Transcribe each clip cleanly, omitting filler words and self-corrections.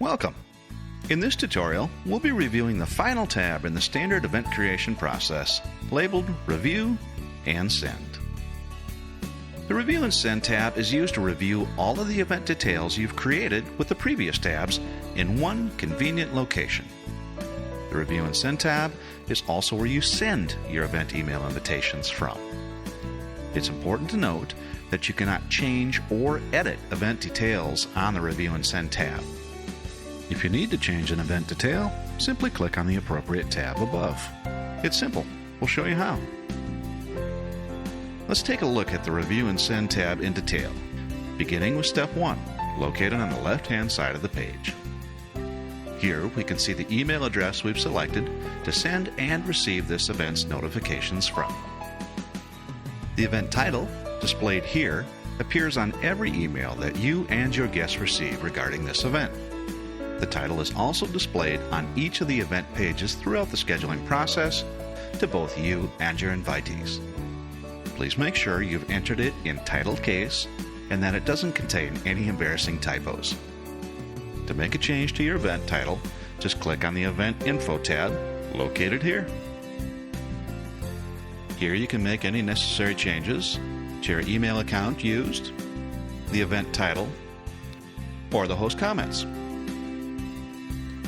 Welcome! In this tutorial, we'll be reviewing the final tab in the standard event creation process, labeled Review and Send. The Review and Send tab is used to review all of the event details you've created with the previous tabs in one convenient location. The Review and Send tab is also where you send your event email invitations from. It's important to note that you cannot change or edit event details on the Review and Send tab. If you need to change an event detail, simply click on the appropriate tab above. It's simple. We'll show you how. Let's take a look at the Review and Send tab in detail, beginning with Step 1, located on the left-hand side of the page. Here we can see the email address we've selected to send and receive this event's notifications from. The event title, displayed here, appears on every email that you and your guests receive regarding this event. The title is also displayed on each of the event pages throughout the scheduling process to both you and your invitees. Please make sure you've entered it in titled case and that it doesn't contain any embarrassing typos. To make a change to your event title, just click on the Event Info tab, located here. Here you can make any necessary changes to your email account used, the event title, or the host comments.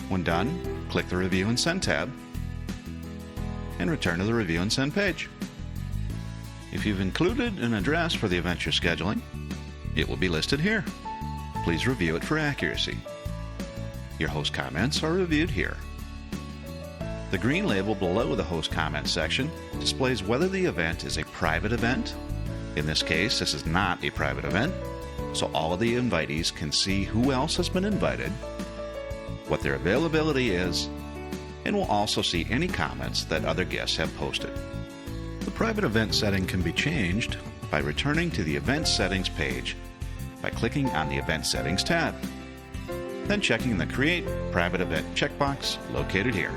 When done, click the Review and Send tab and return to the Review and Send page. If you've included an address for the event you're scheduling, it will be listed here. Please review it for accuracy. Your host comments are reviewed here. The green label below the host comments section displays whether the event is a private event. In this case, this is not a private event, so all of the invitees can see who else has been invited, what their availability is, and will also see any comments that other guests have posted. The private event setting can be changed by returning to the Event Settings page by clicking on the Event Settings tab, then checking the Create Private Event checkbox located here.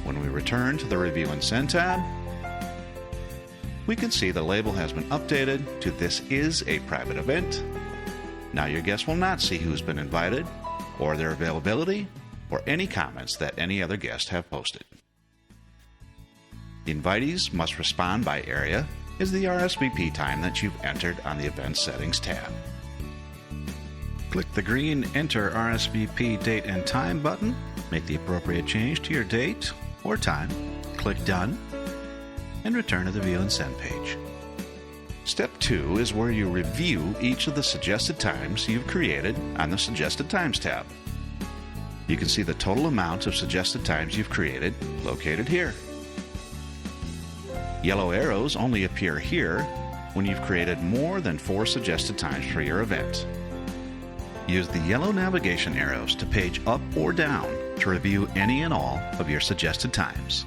When we return to the Review and Send tab, we can see the label has been updated to This is a private event. Now your guests will not see who's been invited, or their availability, or any comments that any other guests have posted. The invitees must respond by area is the RSVP time that you've entered on the Event Settings tab. Click the green Enter RSVP Date and Time button, make the appropriate change to your date or time, click Done, and return to the View and Send page. Step 2 is where you review each of the suggested times you've created on the Suggested Times tab. You can see the total amount of suggested times you've created located here. Yellow arrows only appear here when you've created more than 4 suggested times for your event. Use the yellow navigation arrows to page up or down to review any and all of your suggested times.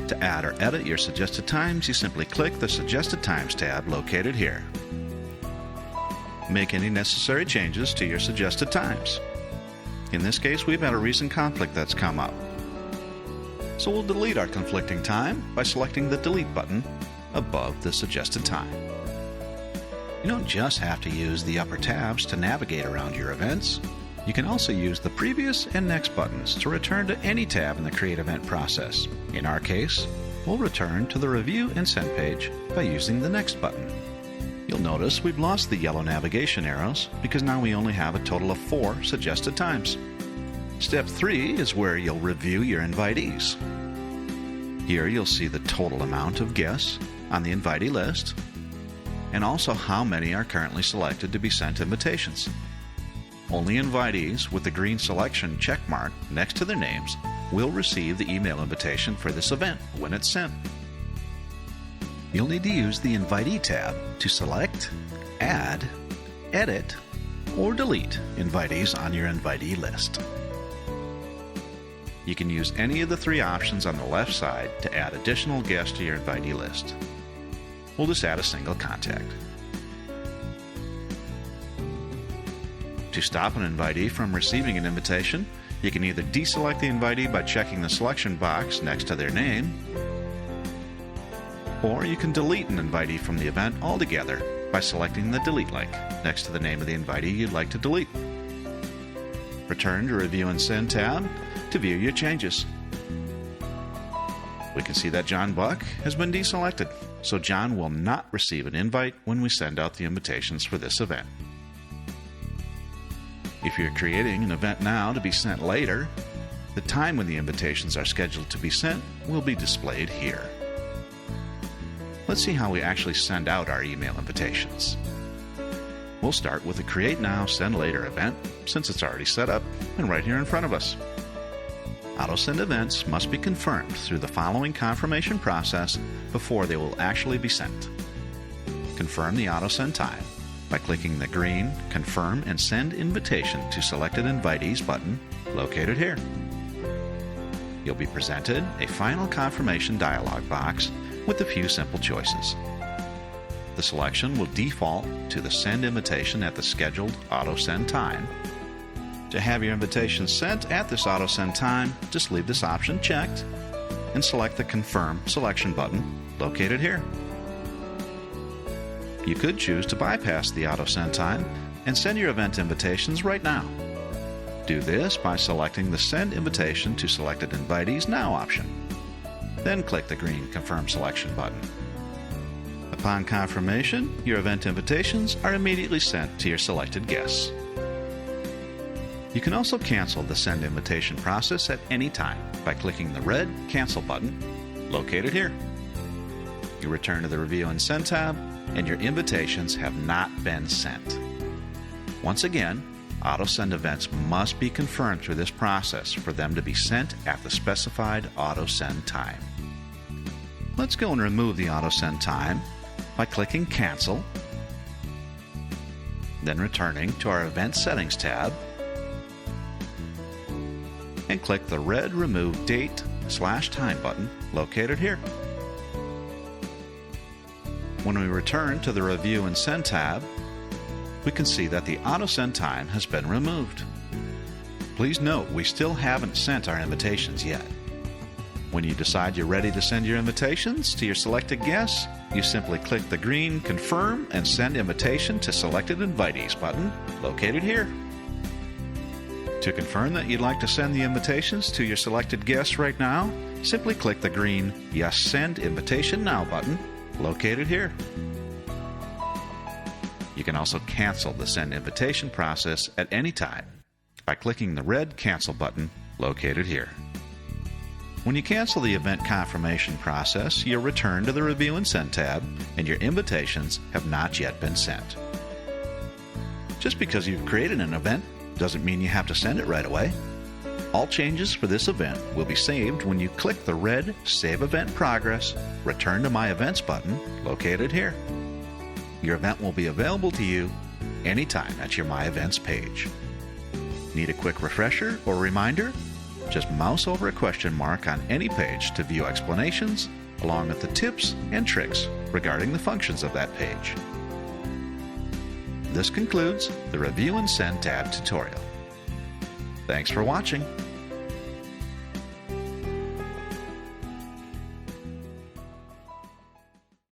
To add or edit your suggested times, you simply click the Suggested Times tab located here. Make any necessary changes to your suggested times. In this case, we've had a recent conflict that's come up. So we'll delete our conflicting time by selecting the Delete button above the suggested time. You don't just have to use the upper tabs to navigate around your events. You can also use the Previous and Next buttons to return to any tab in the Create Event process. In our case, we'll return to the Review and Send page by using the Next button. You'll notice we've lost the yellow navigation arrows because now we only have a total of 4 suggested times. Step 3 is where you'll review your invitees. Here you'll see the total amount of guests on the invitee list and also how many are currently selected to be sent invitations. Only invitees with the green selection check mark next to their names will receive the email invitation for this event when it's sent. You'll need to use the Invitee tab to select, add, edit, or delete invitees on your invitee list. You can use any of the 3 options on the left side to add additional guests to your invitee list. We'll just add a single contact. To stop an invitee from receiving an invitation, you can either deselect the invitee by checking the selection box next to their name, or you can delete an invitee from the event altogether by selecting the Delete link next to the name of the invitee you'd like to delete. Return to Review and Send tab to view your changes. We can see that John Buck has been deselected, so John will not receive an invite when we send out the invitations for this event. If you're creating an event now to be sent later, the time when the invitations are scheduled to be sent will be displayed here. Let's see how we actually send out our email invitations. We'll start with the Create Now, Send Later event, since it's already set up and right here in front of us. Auto-send events must be confirmed through the following confirmation process before they will actually be sent. Confirm the auto-send time by clicking the green Confirm and Send Invitation to Selected Invitees button located here. You'll be presented a final confirmation dialog box with a few simple choices. The selection will default to the send invitation at the scheduled auto-send time. To have your invitation sent at this auto-send time, just leave this option checked and select the Confirm Selection button located here. You could choose to bypass the auto-send time and send your event invitations right now. Do this by selecting the Send Invitation to Selected Invitees Now option. Then click the green Confirm Selection button. Upon confirmation, your event invitations are immediately sent to your selected guests. You can also cancel the send invitation process at any time by clicking the red Cancel button located here. You return to the Review and Send tab, and your invitations have not been sent. Once again, auto-send events must be confirmed through this process for them to be sent at the specified auto-send time. Let's go and remove the auto-send time by clicking Cancel, then returning to our Event Settings tab, and click the red Remove Date/Time button located here. When we return to the Review and Send tab, we can see that the auto-send time has been removed. Please note we still haven't sent our invitations yet. When you decide you're ready to send your invitations to your selected guests, you simply click the green Confirm and Send Invitation to Selected Invitees button located here. To confirm that you'd like to send the invitations to your selected guests right now, simply click the green Yes Send Invitation Now button located here. You can also cancel the send invitation process at any time by clicking the red Cancel button located here. When you cancel the event confirmation process, you'll return to the Review and Send tab, and your invitations have not yet been sent. Just because you've created an event doesn't mean you have to send it right away. All changes for this event will be saved when you click the red Save Event Progress, Return to My Events button located here. Your event will be available to you anytime at your My Events page. Need a quick refresher or reminder? Just mouse over a question mark on any page to view explanations, along with the tips and tricks regarding the functions of that page. This concludes the Review and Send tab tutorial. Thanks for watching.